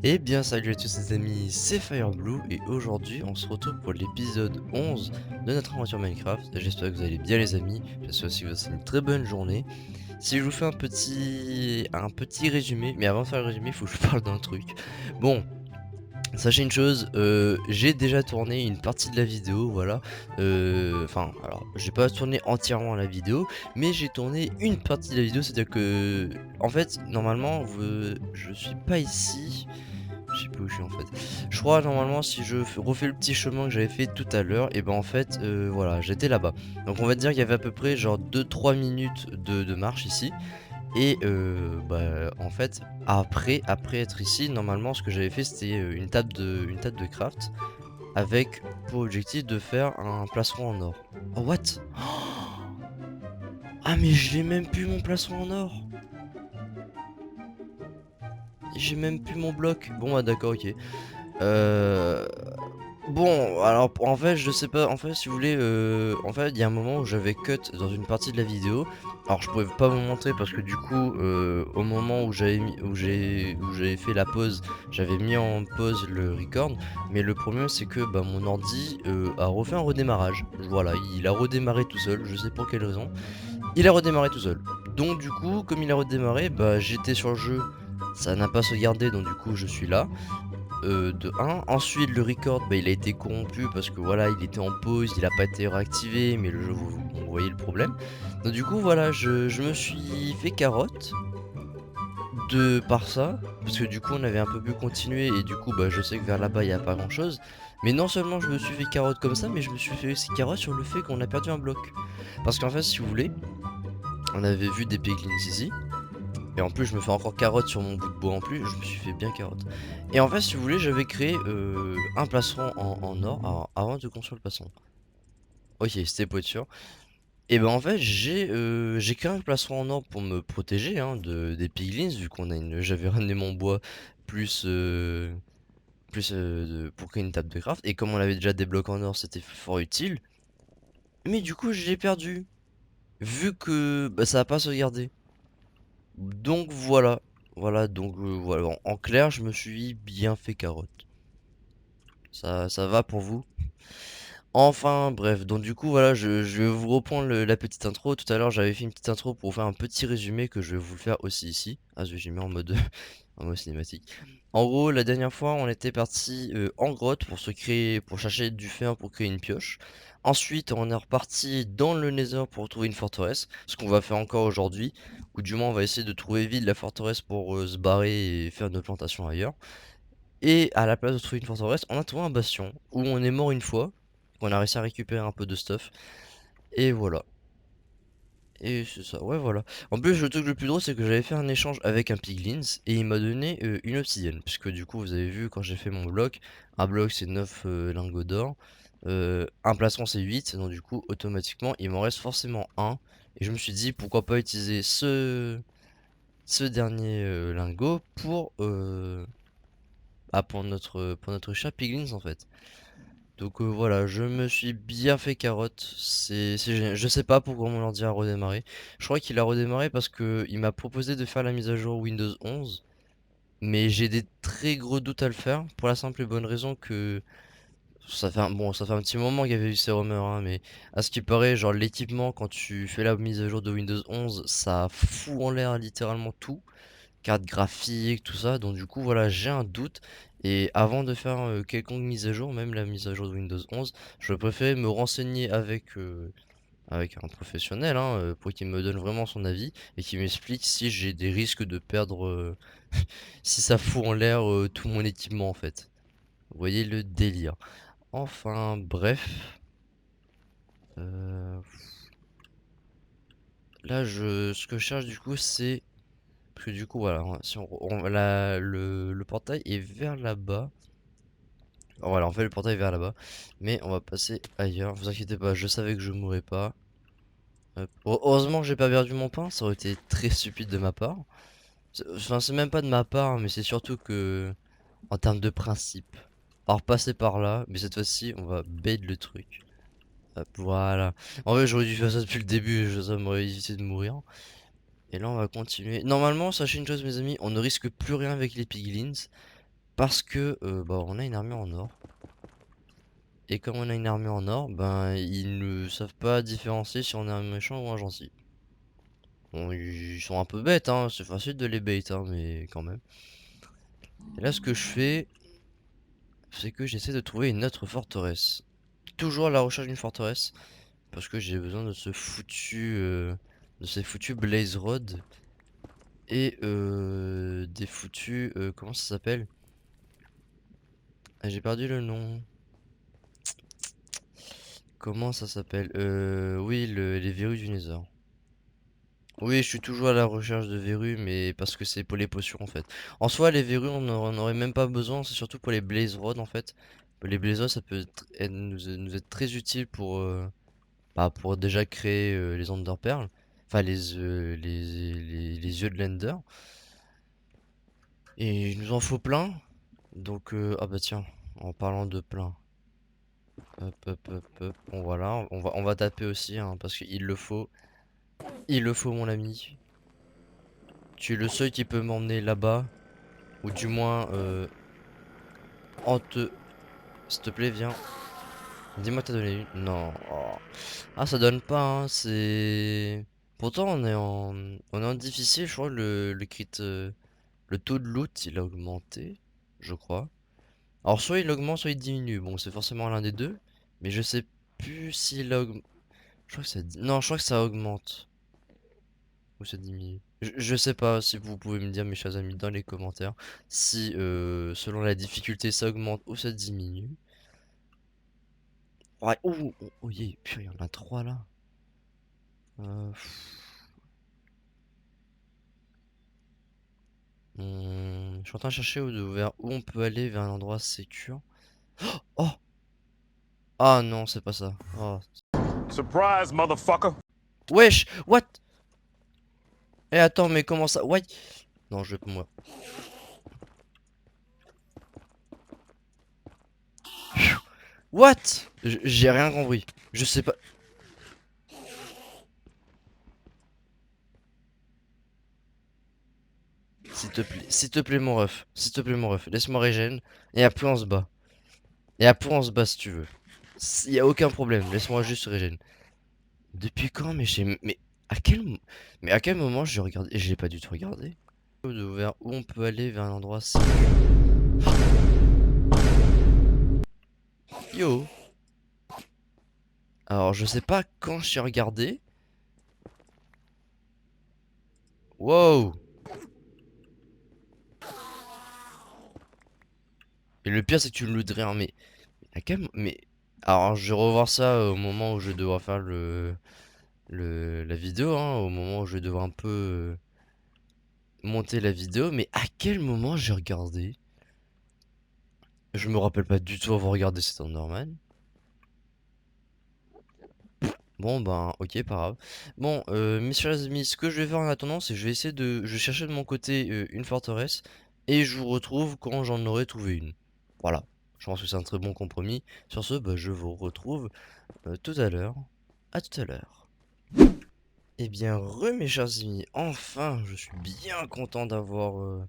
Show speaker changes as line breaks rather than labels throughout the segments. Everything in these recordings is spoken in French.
Eh bien salut à tous les amis, c'est Fireblue et aujourd'hui on se retrouve pour l'épisode 11 de notre aventure Minecraft. J'espère que vous allez bien les amis, j'espère aussi que vous passez une très bonne journée. Si je vous fais un petit résumé, mais avant de faire le résumé il faut que je vous parle d'un truc. Bon, sachez une chose, j'ai déjà tourné une partie de la vidéo, voilà. Enfin, alors, j'ai pas tourné entièrement la vidéo, mais j'ai tourné une partie de la vidéo, c'est-à-dire que, en fait, normalement, je suis pas ici. Je sais plus où je suis en fait. Je crois normalement si je refais le petit chemin que j'avais fait tout à l'heure, et ben en fait voilà, j'étais là-bas. Donc on va dire qu'il y avait à peu près genre 2-3 minutes de marche ici. Et bah en fait après être ici, normalement ce que j'avais fait c'était une table de craft avec pour objectif de faire un plastron en or. Oh what? Ah mais j'ai même plus mon plastron en or. J'ai même plus mon bloc. Bon bah d'accord, ok. Euh, Bon, alors en fait, je sais pas. En fait, si vous voulez, en fait, il y a un moment où j'avais cut dans une partie de la vidéo. Alors, je pouvais pas vous montrer parce que du coup, au moment où j'avais fait la pause, j'avais mis en pause le record. Mais le problème, c'est que bah, mon ordi a refait un redémarrage. Voilà, il a redémarré tout seul. Je sais pour quelle raison. Il a redémarré tout seul. Donc du coup, comme il a redémarré, bah j'étais sur le jeu. Ça n'a pas sauvegardé, donc du coup, je suis là de 1. Ensuite, le record, bah, il a été corrompu parce que voilà, il était en pause, il a pas été réactivé, mais le jeu, vous voyez le problème. Donc du coup, voilà, je me suis fait carotte de par ça, parce que du coup, on avait un peu pu continuer, et du coup, bah, je sais que vers là-bas, il n'y a pas grand-chose. Mais non seulement je me suis fait carotte comme ça, mais je me suis fait aussi carotte sur le fait qu'on a perdu un bloc. Parce qu'en fait, si vous voulez, on avait vu des piglins ici. Et en plus, je me fais encore carotte sur mon bout de bois en plus, je me suis fait bien carotte. Et en fait, si vous voulez, j'avais créé un plastron en or avant de construire le plastron. Ok, c'était pour être sûr. Et ben en fait, j'ai créé un plastron en or pour me protéger hein, des piglins, vu qu'on a j'avais ramené mon bois plus, pour créer une table de craft. Et comme on avait déjà des blocs en or, c'était fort utile. Mais du coup, je l'ai perdu, vu que bah, ça a pas sauvegardé. Donc voilà, voilà, donc voilà, en clair, je me suis bien fait carotte. Ça va pour vous? Enfin bref, donc du coup voilà, je vais vous reprendre la petite intro. Tout à l'heure, j'avais fait une petite intro pour vous faire un petit résumé que je vais vous le faire aussi ici. Ah, j'ai mis en mode en mode cinématique. En gros, la dernière fois, on était parti en grotte pour se créer, pour chercher du fer pour créer une pioche. Ensuite, on est reparti dans le Nether pour trouver une forteresse, ce qu'on va faire encore aujourd'hui, ou du moins on va essayer de trouver vite la forteresse pour se barrer et faire nos plantations ailleurs. Et à la place de trouver une forteresse, on a trouvé un bastion où on est mort une fois, on a réussi à récupérer un peu de stuff, et voilà. Et c'est ça, ouais voilà. En plus, le truc le plus drôle, c'est que j'avais fait un échange avec un piglins et il m'a donné une obsidienne. Puisque du coup, vous avez vu quand j'ai fait mon bloc, un bloc c'est 9 lingots d'or, un plastron c'est 8 donc du coup, automatiquement, il m'en reste forcément un. Et je me suis dit, pourquoi pas utiliser ce dernier lingot pour notre chat piglins en fait. Donc voilà, je me suis bien fait carotte. C'est génial. Je sais pas pourquoi mon ordi a redémarré. Je crois qu'il a redémarré parce que il m'a proposé de faire la mise à jour Windows 11. Mais j'ai des très gros doutes à le faire. Pour la simple et bonne raison que ça fait un petit moment qu'il y avait eu ces rumeurs. Hein, mais à ce qui paraît, genre l'équipement, quand tu fais la mise à jour de Windows 11, ça fout en l'air littéralement tout, carte graphique, tout ça. Donc du coup, voilà, j'ai un doute. Et avant de faire quelconque mise à jour, même la mise à jour de Windows 11, je préfère me renseigner avec un professionnel hein, pour qu'il me donne vraiment son avis et qu'il m'explique si j'ai des risques de perdre, si ça fout en l'air tout mon équipement en fait. Vous voyez le délire. Enfin, bref. euh, Là, ce que je cherche du coup, c'est parce que du coup, voilà, si le portail est vers là-bas. Voilà, on fait le portail vers là-bas. Mais on va passer ailleurs. Vous inquiétez pas, je savais que je mourrais pas. Hop. Heureusement que j'ai pas perdu mon pain, ça aurait été très stupide de ma part. Enfin, c'est même pas de ma part, mais c'est surtout que, en termes de principe. Alors, passer par là, mais cette fois-ci, on va bait le truc. Hop, voilà. En vrai, j'aurais dû faire ça depuis le début, ça m'aurait évité de mourir. Et là, on va continuer. Normalement, sachez une chose, mes amis, on ne risque plus rien avec les piglins. Parce que bah, on a une armure en or. Et comme on a une armure en or, ben ils ne savent pas différencier si on est un méchant ou un gentil. Bon, ils sont un peu bêtes, hein, c'est facile de les bait, hein, mais quand même. Et là, ce que je fais, c'est que j'essaie de trouver une autre forteresse. Toujours à la recherche d'une forteresse, parce que j'ai besoin de ce foutu, de ces foutus Blaze Rod et des foutus, comment ça s'appelle? Ah, j'ai perdu le nom. Comment ça s'appelle? Oui, les verrues du Nether. Oui, je suis toujours à la recherche de verrues, mais parce que c'est pour les potions en fait. En soi, les verrues, on n'en aurait même pas besoin, c'est surtout pour les Blaze Rods en fait. Les Blaze Rods, ça peut nous être très utile pour, bah, pour déjà créer les Ender Pearls, enfin les yeux de l'Ender. Et il nous en faut plein, donc ah bah tiens, en parlant de plein, hop hop hop hop, bon voilà, on va taper aussi, hein, parce il le faut mon ami. Tu es le seul qui peut m'emmener là-bas. Ou du moins, en te... S'il te plaît, viens. Dis-moi t'as donné une. Non. Oh. Ah, ça donne pas, hein. C'est... Pourtant, on est en difficile. Je crois que le crit... le taux de loot, il a augmenté. Je crois. Alors, soit il augmente, soit il diminue. Bon, c'est forcément l'un des deux. Mais je sais plus s'il augmente. Je crois que ça... Non, je crois que ça augmente. Ou ça diminue. Je sais pas si vous pouvez me dire, mes chers amis, dans les commentaires, si selon la difficulté ça augmente ou ça diminue. Ouais, oh, oh, oh, yeah, purée, il y en a trois là. Pff, je suis en train de chercher vers où on peut aller vers un endroit sécure. Oh! Ah non, c'est pas ça. Oh.
Surprise, motherfucker!
Wesh! What? Eh attends, mais comment ça? Ouais. Non, je vais pas mourir. What? J'ai rien compris. Je sais pas. S'il te plaît, mon ref. S'il te plaît, mon ref. Laisse-moi régène. Et après, on se bat. Et après, on se bat si tu veux. Y a aucun problème. Laisse-moi juste régène. Depuis quand? Mais à quel... Mais à quel moment j'ai regardé? J'ai pas du tout regardé. Vers où on peut aller vers un endroit sécure. Yo. Alors, je sais pas quand j'ai regardé. Wow. Et le pire, c'est que tu me le rien. Mais à quel... Mais... Alors, je vais revoir ça au moment où je vais devoir faire la vidéo, hein, au moment où je vais devoir un peu monter la vidéo, mais à quel moment j'ai regardé? Je me rappelle pas du tout avoir regardé cet Enderman. Bon ben ok, pas grave. Bon, messieurs les amis, ce que je vais faire en attendant, c'est que je vais essayer de... Je vais chercher de mon côté une forteresse, et je vous retrouve quand j'en aurai trouvé une. Voilà, je pense que c'est un très bon compromis. Sur ce, bah, je vous retrouve tout à l'heure. À tout à l'heure. Eh bien, mes chers amis, enfin, je suis bien content d'avoir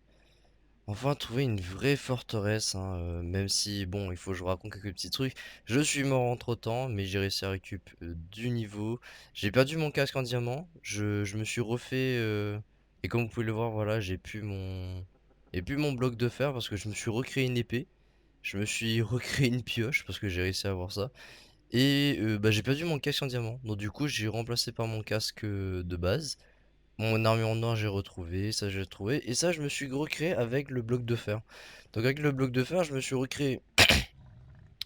enfin trouvé une vraie forteresse, hein, même si, bon, il faut que je vous raconte quelques petits trucs. Je suis mort entre temps, mais j'ai réussi à récup du niveau. J'ai perdu mon casque en diamant, je me suis refait, et comme vous pouvez le voir, voilà, j'ai plus mon bloc de fer parce que je me suis recréé une épée. Je me suis recréé une pioche parce que j'ai réussi à avoir ça. Et bah, j'ai perdu mon casque en diamant, donc du coup j'ai remplacé par mon casque de base. Mon armure en or, j'ai retrouvé, ça j'ai retrouvé, et ça je me suis recréé avec le bloc de fer. Donc avec le bloc de fer, je me suis recréé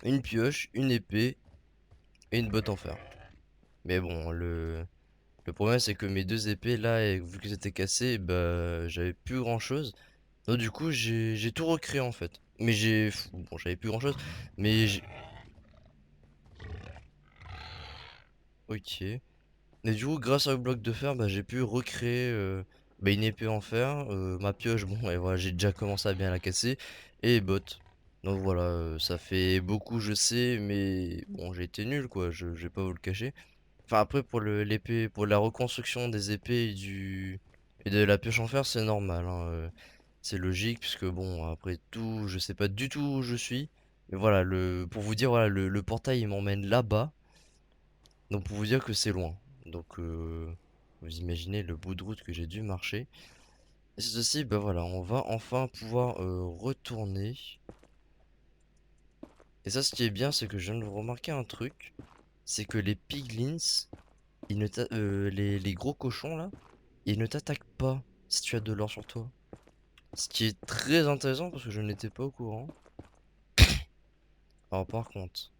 une pioche, une épée et une botte en fer. Mais bon, le problème c'est que mes deux épées là, vu qu'elles étaient cassées, bah j'avais plus grand chose. Donc du coup j'ai tout recréé en fait. Mais bon, j'avais plus grand chose, mais j'ai... Ok. Et du coup, grâce au bloc de fer, bah, j'ai pu recréer bah, une épée en fer, ma pioche, bon, et voilà, j'ai déjà commencé à bien la casser, et les bottes. Donc voilà, ça fait beaucoup, je sais, mais bon, j'ai été nul, quoi, je vais pas vous le cacher. Enfin, après, pour pour la reconstruction des épées et de la pioche en fer, c'est normal, hein, C'est logique puisque bon, après tout, je sais pas du tout où je suis. Mais voilà, pour vous dire, voilà, le portail il m'emmène là-bas. Donc pour vous dire que c'est loin. Donc vous imaginez le bout de route que j'ai dû marcher. Et ceci, bah voilà, on va enfin pouvoir retourner. Et ça, ce qui est bien, c'est que je viens de remarquer un truc. C'est que les piglins, les gros cochons là, ils ne t'attaquent pas si tu as de l'or sur toi. Ce qui est très intéressant parce que je n'étais pas au courant. Alors par contre,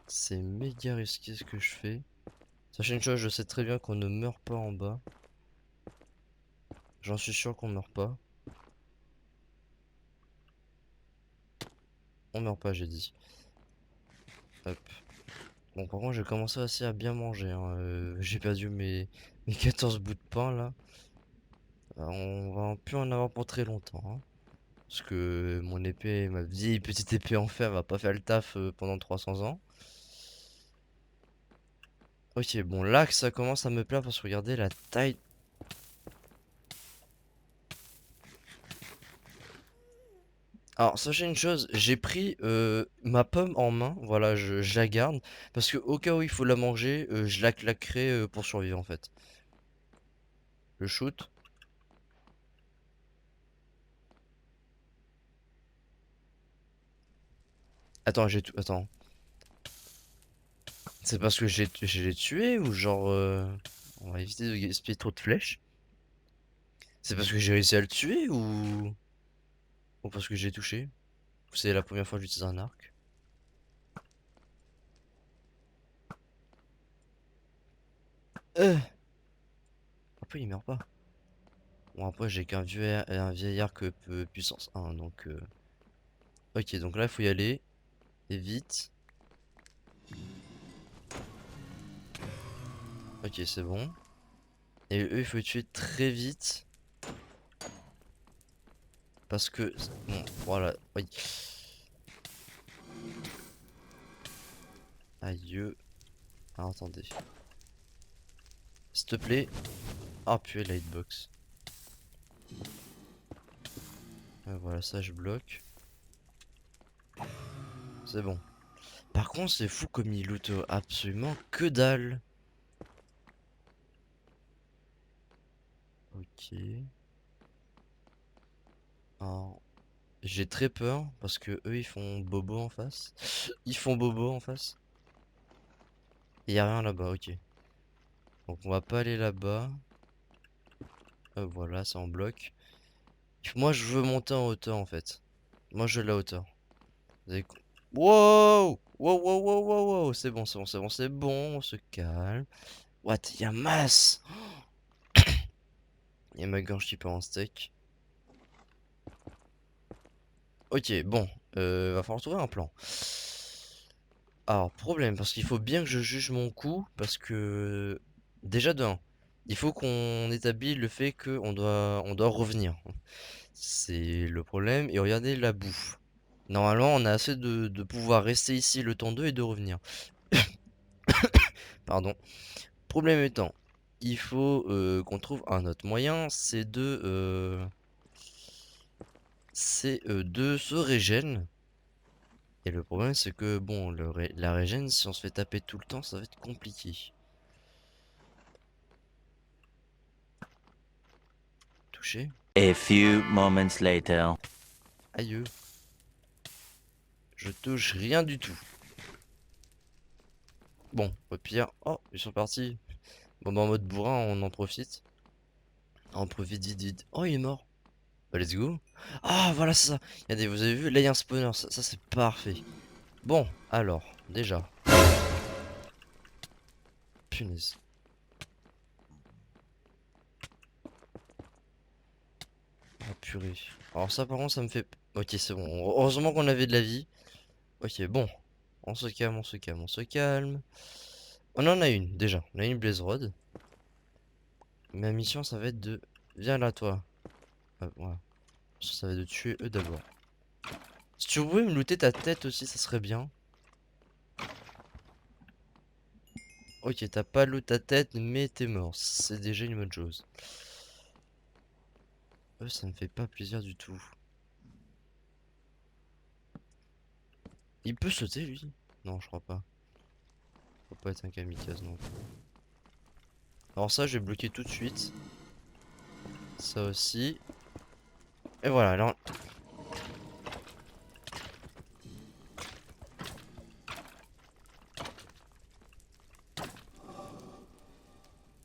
c'est méga risqué ce que je fais. Sachez une chose, je sais très bien qu'on ne meurt pas en bas. J'en suis sûr qu'on meurt pas. On meurt pas, j'ai dit. Hop. Bon, par contre, j'ai commencé aussi à bien manger, hein. J'ai perdu mes 14 bouts de pain là. On va plus en avoir pour très longtemps, hein. Parce que mon épée, ma vieille petite épée en fer va pas faire le taf pendant 300 ans. Ok, bon, là que ça commence à me plaire parce que regardez la taille. Alors, sachez une chose, j'ai pris ma pomme en main, voilà, je la garde, parce que au cas où il faut la manger, je la claquerai pour survivre en fait. Le shoot. Attends, j'ai tout. Attends. C'est parce que je l'ai tué ou genre. On va éviter de gaspiller trop de flèches. C'est parce que j'ai réussi à le tuer ou parce que j'ai touché. C'est la première fois que j'utilise un arc. Euh. Après, il meurt pas. Bon, après, j'ai qu'un un vieil arc puissance 1, donc. Ok, donc là, il faut y aller. Et vite. Ok, c'est bon. Et eux, il faut les tuer très vite. Parce que... Bon, voilà. Oui. Aïe. Ah, attendez. S'il te plaît. Ah, purée, la hitbox. Voilà, ça, je bloque. C'est bon. Par contre, c'est fou comme il loot absolument que dalle. Ok. Alors, j'ai très peur parce que eux, ils font bobo en face. Ils font bobo en face. Il y a rien là-bas, ok. Donc on va pas aller là-bas. Voilà, c'est en bloc. Moi, je veux monter en hauteur en fait. Moi, je veux la hauteur. Vous avez... Wow! Wow, wow, wow, wow, wow! C'est bon, c'est bon, c'est bon, c'est bon, on se calme. What? Il y a masse! Il y a ma gorge qui part en steak. Ok, bon, va falloir trouver un plan. Alors, problème, parce qu'il faut bien que je juge mon coup, parce que... Déjà de 1, il faut qu'on établit le fait on doit revenir. C'est le problème. Et regardez la bouffe. Normalement, on a assez de pouvoir rester ici le temps 2 et de revenir. Pardon. Problème étant, il faut qu'on trouve un autre moyen, c'est de se régène. Et le problème, c'est que bon, la régène, si on se fait taper tout le temps, ça va être compliqué. Touché.
A few moments later.
Aïe. Je touche rien du tout. Bon, au pire. Oh, ils sont partis. Bon, bah, en mode bourrin, on en profite. On profite vite, vite. Oh, il est mort. Bah, let's go. Ah, voilà, c'est ça. Regardez, vous avez vu, là, il y a un spawner. Ça c'est parfait. Bon, alors, déjà. Punaise. Ah, purée. Alors, ça, par contre, ça me fait. Ok, c'est bon. Heureusement qu'on avait de la vie. Ok, bon. On se calme, on se calme, on se calme. On en a une, déjà. On a une Blaze Rod. Ma mission, ça va être de. Viens là, toi. Voilà. Ça va être de tuer eux d'abord. Si tu pouvais me looter ta tête aussi, ça serait bien. Ok, t'as pas loot ta tête, mais t'es mort. C'est déjà une bonne chose. Ça me fait pas plaisir du tout. Il peut sauter lui? Non, je crois pas. Faut pas être un kamikaze non plus. Alors ça, je vais bloquer tout de suite. Ça aussi. Et voilà, là.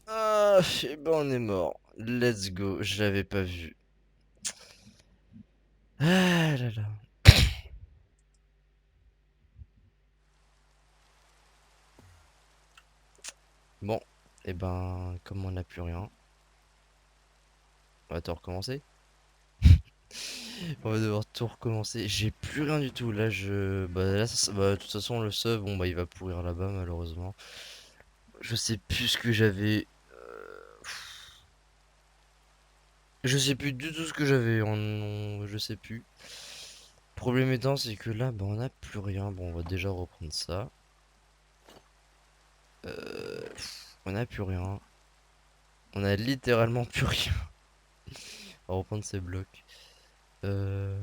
Ah, et ben on est mort. Let's go, je l'avais pas vu. Ah là là. Bon, et ben, comme on n'a plus rien, on va tout recommencer. On va devoir tout recommencer. J'ai plus rien du tout. Là, bah, là, bah, de toute façon, le sub, bon, bah, il va pourrir là-bas, malheureusement. Je sais plus ce que j'avais. Je sais plus du tout ce que j'avais. Je sais plus. Problème étant, c'est que là, bah, on n'a plus rien. Bon, on va déjà reprendre ça. On n'a plus rien. On a littéralement plus rien. On va reprendre ces blocs. Euh...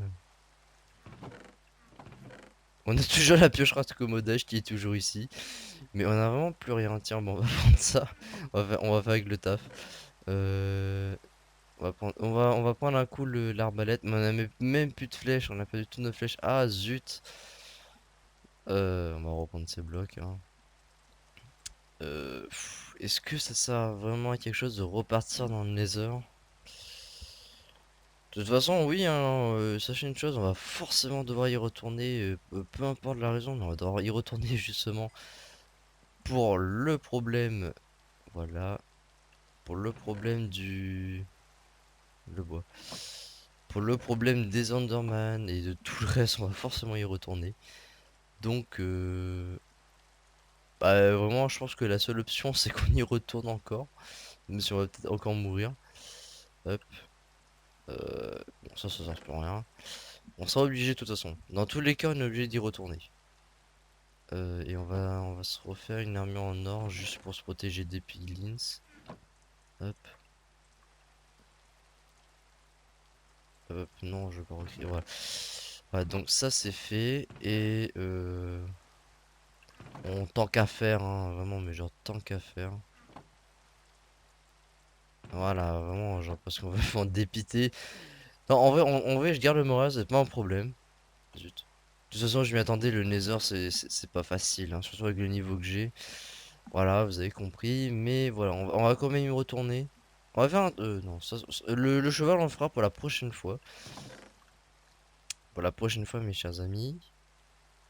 On a toujours la pioche raccommodage qui est toujours ici. Mais on a vraiment plus rien. Tiens, bon, on va prendre ça. On va faire avec le taf. Euh... on va prendre un coup l'arbalète. Mais on a même plus de flèches. On a pas du tout nos flèches. Ah, zut. On va reprendre ces blocs, hein. Est-ce que ça sert vraiment à quelque chose de repartir dans le Nether? De toute façon, oui, hein, sachez une chose, on va forcément devoir y retourner, peu importe la raison, mais on va devoir y retourner justement pour le problème, voilà, pour le problème le bois, pour le problème des Enderman et de tout le reste, on va forcément y retourner. Donc, bah, vraiment, je pense que la seule option, c'est qu'on y retourne encore, même si on va peut-être encore mourir. Hop, bon, ça sert plus à rien. On sera obligé de toute façon. Dans tous les cas, on est obligé d'y retourner. Et on va se refaire une armure en or juste pour se protéger des piglins. Hop. Hop, non, je vais pas recréer. Voilà. Voilà, donc ça c'est fait. Et on tant qu'à faire, hein, vraiment, mais genre tant qu'à faire. Voilà, vraiment, genre parce qu'on va en dépiter. Non, en vrai, je garde le moral, c'est pas un problème. Zut. De toute façon, je m'y attendais, le Nether, c'est pas facile, hein, surtout avec le niveau que j'ai. Voilà, vous avez compris, mais voilà, on va quand même y retourner. On va faire un... non, le cheval, on le fera pour la prochaine fois. Pour la prochaine fois, mes chers amis.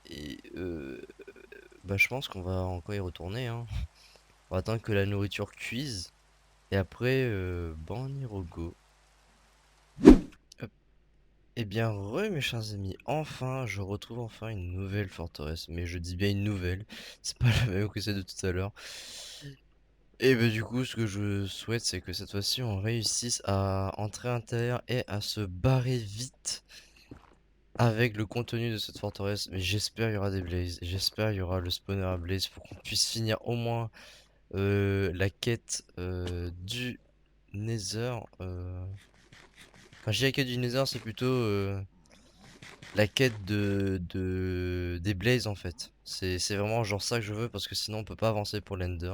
Et bah, je pense qu'on va encore y retourner, hein. On va attendre que la nourriture cuise. Et après, bon, on y rego. Hop. Eh bien, mes chers amis, enfin, je retrouve enfin une nouvelle forteresse. Mais je dis bien une nouvelle. C'est pas la même que celle de tout à l'heure. Et bah du coup, ce que je souhaite, c'est que cette fois-ci, on réussisse à entrer à l'intérieur et à se barrer vite avec le contenu de cette forteresse. Mais j'espère il y aura des blazes, j'espère il y aura le spawner à blaze pour qu'on puisse finir au moins la quête du Nether. Quand je dis la quête du Nether, c'est plutôt la quête des blazes en fait. C'est vraiment genre ça que je veux parce que sinon on peut pas avancer pour l'Ender.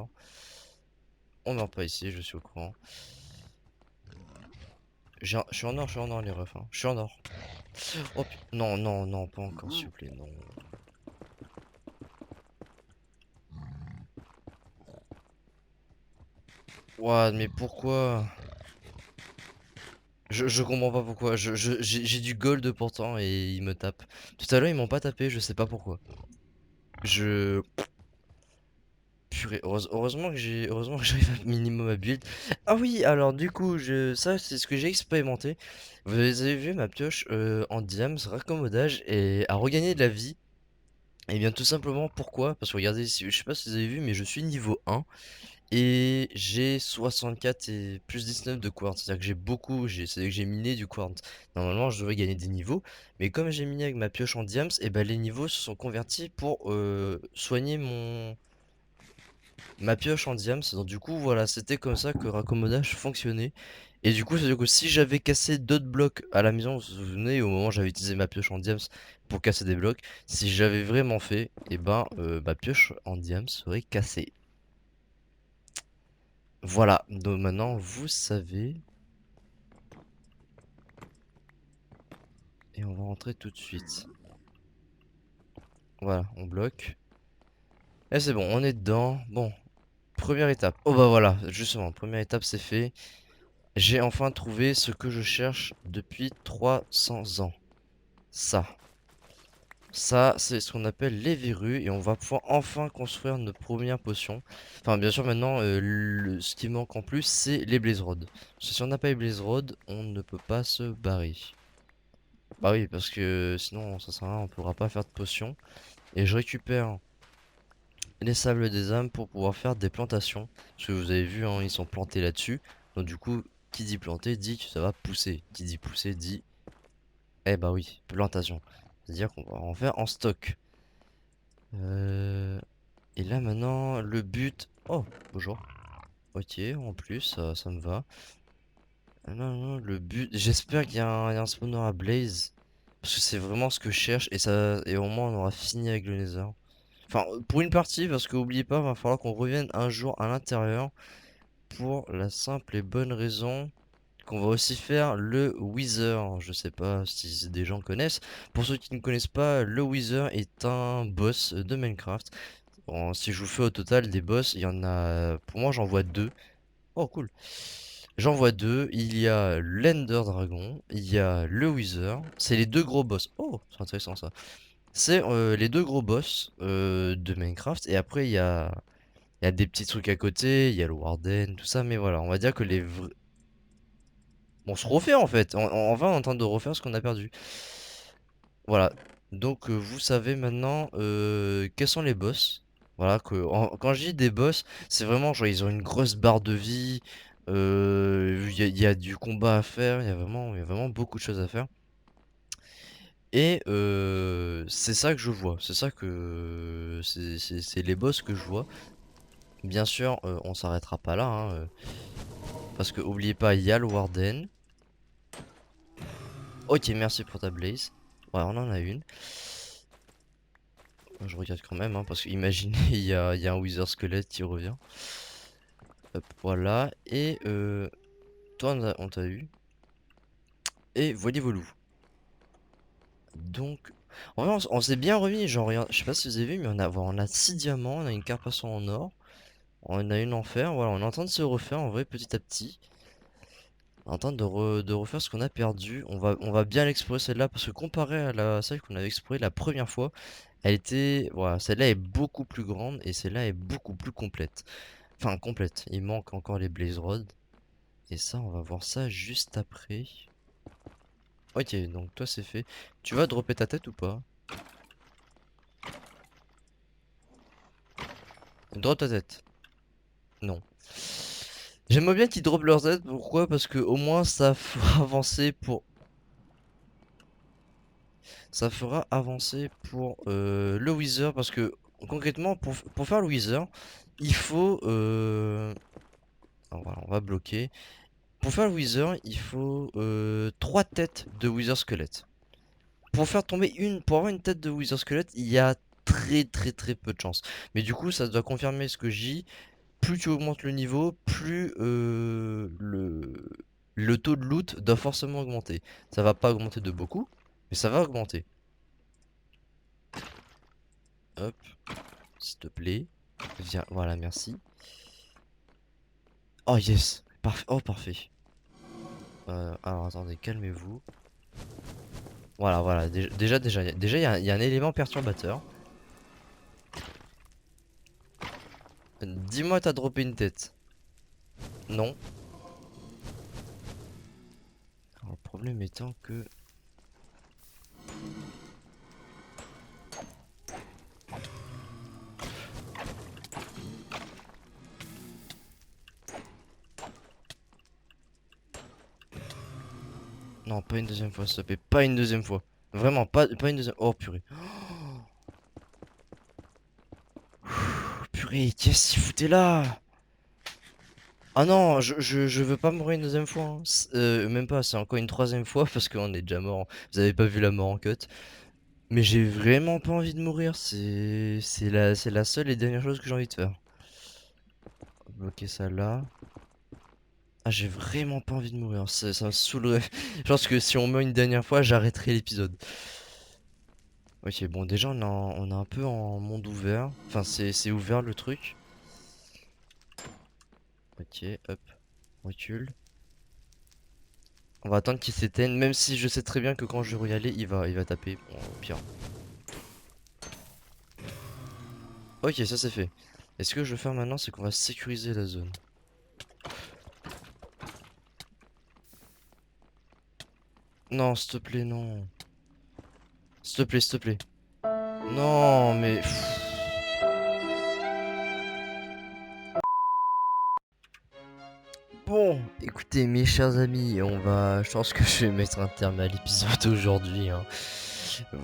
On meurt pas ici, je suis au courant. Je suis en or, je suis en or les refs, hein. Je suis en or. Oh non, non, non, pas encore, s'il vous plaît, non. Ouah, mais pourquoi? Je comprends pas pourquoi. J'ai du gold pourtant et ils me tapent. Tout à l'heure, ils m'ont pas tapé, je sais pas pourquoi. Je... Purée, heureusement que j'arrive à minimum à build. Ah oui, alors du coup, ça c'est ce que j'ai expérimenté. Vous avez vu ma pioche en diams, raccommodage et à regagner de la vie. Et bien tout simplement pourquoi? Parce que regardez ici, je sais pas si vous avez vu, mais je suis niveau 1. Et j'ai 64 et plus 19 de quartz. C'est-à-dire que j'ai beaucoup, c'est-à-dire que j'ai miné du quartz. Normalement, je devrais gagner des niveaux. Mais comme j'ai miné avec ma pioche en diams, et ben les niveaux se sont convertis pour soigner ma pioche en diams. Donc du coup, voilà, c'était comme ça que raccommodage fonctionnait. Et du coup, c'est-à-dire que si j'avais cassé d'autres blocs à la maison, vous vous souvenez, au moment où j'avais utilisé ma pioche en diams pour casser des blocs, si j'avais vraiment fait, et ben ma pioche en diams serait cassée. Voilà, donc maintenant vous savez. Et on va rentrer tout de suite. Voilà, on bloque. Et c'est bon, on est dedans. Bon, première étape. Oh bah voilà, justement, première étape c'est fait. J'ai enfin trouvé ce que je cherche depuis 300 ans. Ça. Ça, c'est ce qu'on appelle les verrues et on va pouvoir enfin construire notre première potion. Enfin, bien sûr, maintenant, ce qui manque en plus, c'est les blaze rods. Parce que si on n'a pas les blaze rods, on ne peut pas se barrer. Bah oui, parce que sinon, ça sert à rien, on pourra pas faire de potion. Et je récupère les sables des âmes pour pouvoir faire des plantations. Parce que vous avez vu, hein, ils sont plantés là-dessus. Donc du coup, qui dit planter dit que ça va pousser. Qui dit pousser dit... Eh bah oui, plantation. C'est-à-dire qu'on va en faire en stock. Et là maintenant, le but... Oh, bonjour. Ok, en plus, ça me va. Non, non, le but... J'espère qu'il y a un spawner à Blaze. Parce que c'est vraiment ce que je cherche. Et au moins, on aura fini avec le Nether. Enfin, pour une partie, parce que oubliez pas, va falloir qu'on revienne un jour à l'intérieur. Pour la simple et bonne raison qu'on va aussi faire le Wither. Je sais pas si des gens connaissent. Pour ceux qui ne connaissent pas, le Wither est un boss de Minecraft. Bon, si je vous fais au total des boss, il y en a... Pour moi, j'en vois deux. Oh, cool. J'en vois deux. Il y a l'Ender Dragon. Il y a le Wither. C'est les deux gros boss. Oh, c'est intéressant ça. C'est les deux gros boss de Minecraft. Et après, il y a des petits trucs à côté. Il y a le Warden, tout ça. Mais voilà, on va dire que les vrais... On se refait en fait. On est en train de refaire ce qu'on a perdu. Voilà. Donc vous savez maintenant quels sont les boss. Voilà que quand je dis des boss, c'est vraiment genre ils ont une grosse barre de vie. Il y a du combat à faire. Il y a vraiment beaucoup de choses à faire. Et c'est ça que je vois. C'est ça que c'est les boss que je vois. Bien sûr, on s'arrêtera pas là, hein, parce que oubliez pas, il y a le Warden. Ok, merci pour ta blaze. Ouais, on en a une. Je regarde quand même, hein, parce que imaginez, il y a un Wither squelette qui revient. Hop, voilà. Et toi, on t'a eu. Et voilà, voilà. Donc, en vrai, on s'est bien remis. Genre, je sais pas si vous avez vu, mais on a 6 diamants, on a une carpation en or, on a une en fer. Voilà, on est en train de se refaire en vrai petit à petit. On est en train de refaire ce qu'on a perdu. On va bien l'explorer celle-là, parce que comparé à celle qu'on avait explorée la première fois, elle était. Voilà, celle-là est beaucoup plus grande et celle-là est beaucoup plus complète. Enfin, complète. Il manque encore les Blaze Rods. Et ça, on va voir ça juste après. Ok, donc toi c'est fait. Tu vas dropper ta tête ou pas? Drop ta tête. Non. J'aimerais bien qu'ils dropent leur tête. Pourquoi? Parce que au moins ça fera avancer pour... Ça fera avancer pour le Wither. Parce que concrètement, pour faire le Wither, il faut... Alors, voilà, on va bloquer. Pour faire le Wither, il faut 3 têtes de Wither squelette. Pour avoir une tête de Wither squelette, il y a très très très peu de chance. Mais du coup, ça doit confirmer ce que je dis. Plus tu augmentes le niveau, plus le taux de loot doit forcément augmenter. Ça va pas augmenter de beaucoup, mais ça va augmenter. Hop, s'il te plaît. Viens, voilà, merci. Oh yes, parfait. Oh parfait. Alors attendez, calmez-vous. Voilà, voilà. Déjà, il y a un élément perturbateur. Dis-moi, t'as droppé une tête. Non. Alors, le problème étant que... Non, pas une deuxième fois, s'il te plaît. Pas une deuxième fois. Vraiment, pas une deuxième... Oh, purée. Oh, purée, qu'est-ce qu'il foutait là? Ah non, je veux pas mourir une deuxième fois, hein. Même pas, c'est encore une troisième fois parce qu'on est déjà mort. Vous avez pas vu la mort en cut. Mais j'ai vraiment pas envie de mourir, c'est la seule et dernière chose que j'ai envie de faire. Bloquer ça là. Ah, j'ai vraiment pas envie de mourir, ça me saoulerait. Je pense que si on meurt une dernière fois, j'arrêterai l'épisode. Ok, bon, déjà on est un peu en monde ouvert. Enfin, c'est ouvert le truc. Ok, hop, recule. On va attendre qu'il s'éteigne, même si je sais très bien que quand je vais y aller, il va taper. Bon, au pire. Ok, ça c'est fait. Et ce que je vais faire maintenant, c'est qu'on va sécuriser la zone. Non, s'il te plaît, non. S'il te plaît, s'il te plaît. Non, mais... Bon, écoutez, mes chers amis, je pense que je vais mettre un terme à l'épisode aujourd'hui, hein.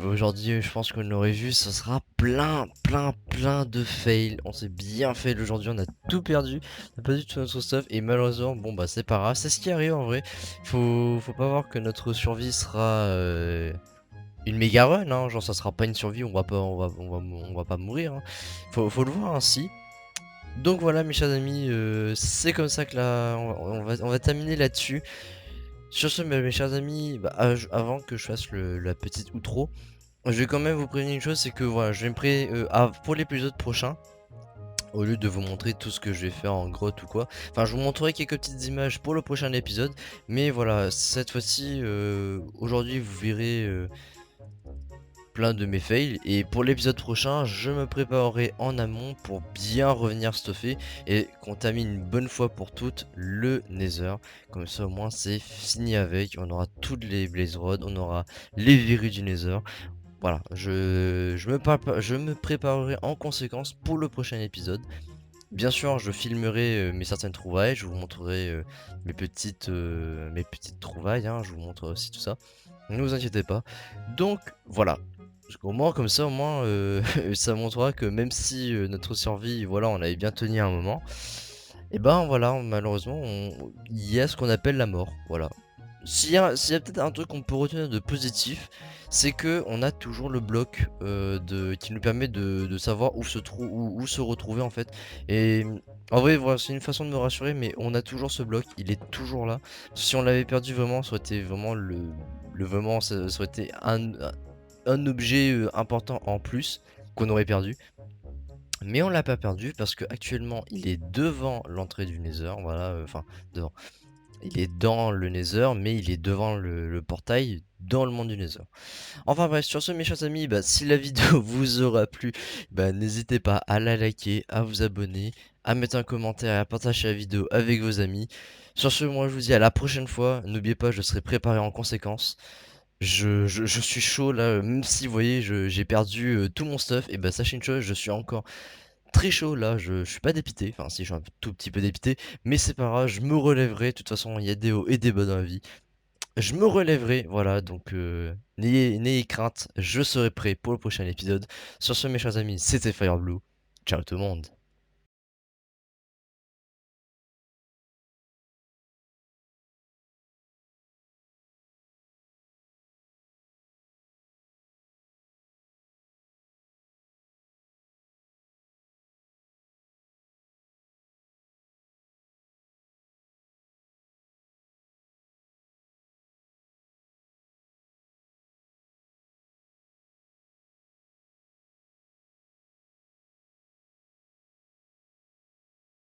Aujourd'hui, je pense qu'on l'aurait vu, ça sera plein de fails. On s'est bien fail aujourd'hui, on a tout perdu, on a pas du tout notre stuff, et malheureusement, bon bah c'est pas grave, c'est ce qui arrive en vrai. Faut pas voir que notre survie sera une méga run, hein. Genre ça sera pas une survie, on va pas mourir, hein. Faut le voir ainsi. Donc voilà mes chers amis, c'est comme ça que là, on va terminer là-dessus. Sur ce mes chers amis, bah, avant que je fasse la petite outro, je vais quand même vous prévenir une chose, c'est que voilà, je vais me pour l'épisode prochain, au lieu de vous montrer tout ce que je vais faire en grotte ou quoi, enfin je vous montrerai quelques petites images pour le prochain épisode, mais voilà, cette fois-ci, aujourd'hui vous verrez plein de mes fails, et pour l'épisode prochain je me préparerai en amont pour bien revenir stuffer et qu'on termine une bonne fois pour toutes le Nether. Comme ça au moins c'est fini avec, on aura toutes les Blaze Rods, on aura les verrues du Nether. Voilà, je me préparerai en conséquence pour le prochain épisode. Bien sûr, je filmerai mes certaines trouvailles, je vous montrerai mes petites trouvailles, hein, je vous montrerai aussi tout ça. Ne vous inquiétez pas. Donc voilà. Au moins comme ça, au moins ça montrera que même si notre survie, voilà, on avait bien tenu un moment, et ben voilà, malheureusement, il y a ce qu'on appelle la mort. Voilà. S'il y a peut-être un truc qu'on peut retenir de positif, c'est que on a toujours le bloc qui nous permet de savoir où se retrouver en fait. Et en vrai, voilà, c'est une façon de me rassurer, mais on a toujours ce bloc, il est toujours là. Si on l'avait perdu vraiment, ça aurait été vraiment vraiment, ça aurait été un objet important en plus qu'on aurait perdu. Mais on l'a pas perdu parce que actuellement il est devant l'entrée du Nether, voilà, enfin devant. Il est dans le Nether, mais il est devant le portail dans le monde du Nether. Enfin bref, sur ce mes chers amis, bah, si la vidéo vous aura plu, bah, n'hésitez pas à la liker, à vous abonner, à mettre un commentaire et à partager la vidéo avec vos amis. Sur ce, moi je vous dis à la prochaine fois. N'oubliez pas, je serai préparé en conséquence. Je suis chaud là, même si vous voyez, j'ai perdu tout mon stuff, et bah sachez une chose, je suis encore très chaud là, je suis pas dépité, enfin si je suis un tout petit peu dépité, mais c'est pas grave, je me relèverai, de toute façon il y a des hauts et des bas dans la vie. Je me relèverai, voilà, donc n'ayez crainte, je serai prêt pour le prochain épisode. Sur ce mes chers amis, c'était Fireblue, ciao tout le monde.